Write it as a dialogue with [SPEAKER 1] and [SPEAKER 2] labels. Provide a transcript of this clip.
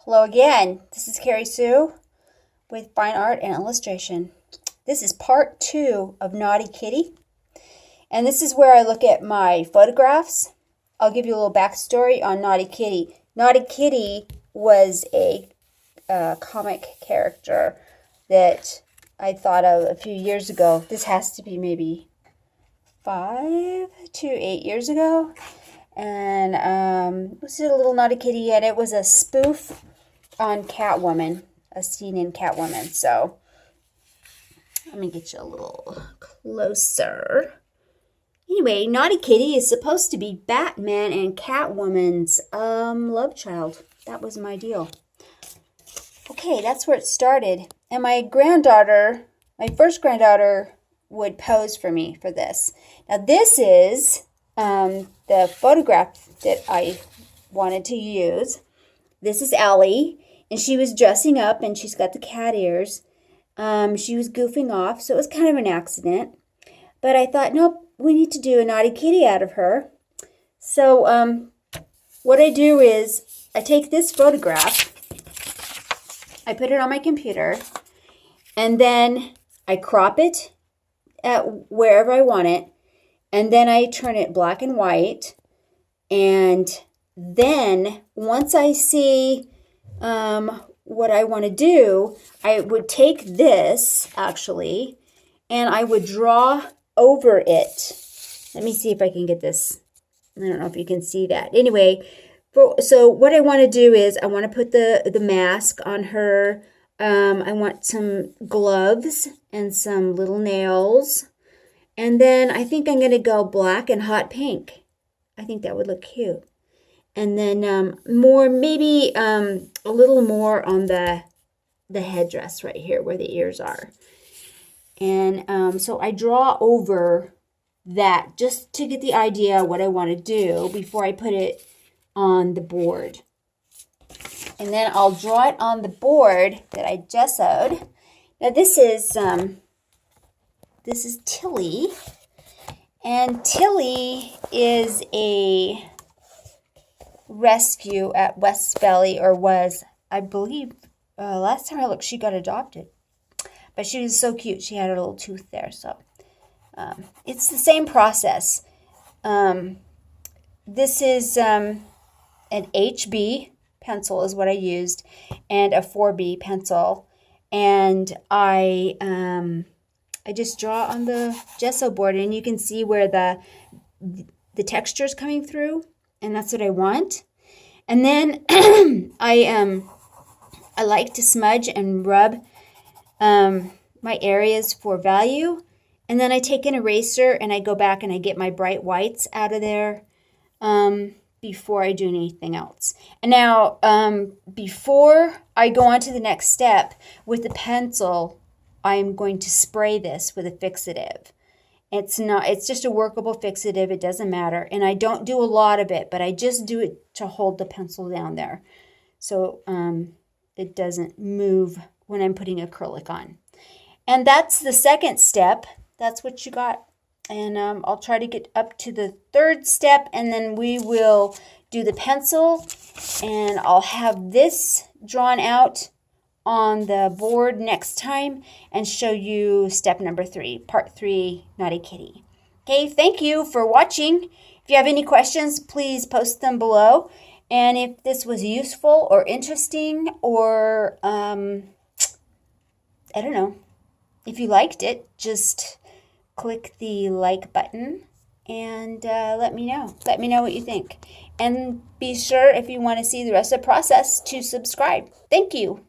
[SPEAKER 1] Hello again. This is Carrie Sue with Fine Art and Illustration. This is part 2 of Naughty Kitty. And this is where I look at my photographs. I'll give you a little backstory on Naughty Kitty. Naughty Kitty was a comic character that I thought of a few years ago. This has to be maybe 5 to 8 years ago. And it was a little Naughty Kitty, and it was a spoof on Catwoman, a scene in Catwoman. So let me get you a little closer. Anyway, Naughty Kitty is supposed to be Batman and Catwoman's love child. That was my deal. Okay, that's where it started. And my first granddaughter, would pose for me for this. Now this is the photograph that I wanted to use. This is Ellie, and she was dressing up, and she's got the cat ears. She was goofing off, so it was kind of an accident. But I thought, nope, we need to do a Naughty Kitty out of her. So what I do is I take this photograph, I put it on my computer, and then I crop it at wherever I want it, and then I turn it black and white. And then once I see what I want to do, I would take this actually, and I would draw over it. Let me see if I can get this. I don't know if you can see that. Anyway, so what I want to do is I want to put the mask on her. I want some gloves and some little nails. And then I think I'm going to go black and hot pink. I think that would look cute. And then maybe a little more on the headdress right here where the ears are. And so I draw over that just to get the idea of what I want to do before I put it on the board. And then I'll draw it on the board that I gessoed. Now this is Tilly. And Tilly is a rescue at West Valley, or was, I believe, last time I looked, she got adopted. But she was so cute. She had a little tooth there. So it's the same process. This is an HB pencil is what I used, and a 4B pencil. And I just draw on the gesso board, and you can see where the texture is coming through, and that's what I want. And then I like to smudge and rub my areas for value, and then I take an eraser and I go back and I get my bright whites out of there before I do anything else. And now before I go on to the next step with the pencil, I'm going to spray this with a fixative. It's just a workable fixative. It doesn't matter. And I don't do a lot of it, but I just do it to hold the pencil down there. So it doesn't move when I'm putting acrylic on. And that's the second step. That's what you got. And I'll try to get up to the third step, and then we will do the pencil, and I'll have this drawn out on the board next time and show you step number 3, part 3, Naughty Kitty. Okay, thank you for watching. If you have any questions, please post them below. And if this was useful or interesting, or I don't know, if you liked it, just click the like button and let me know. Let me know what you think. And be sure, if you want to see the rest of the process, to subscribe. Thank you.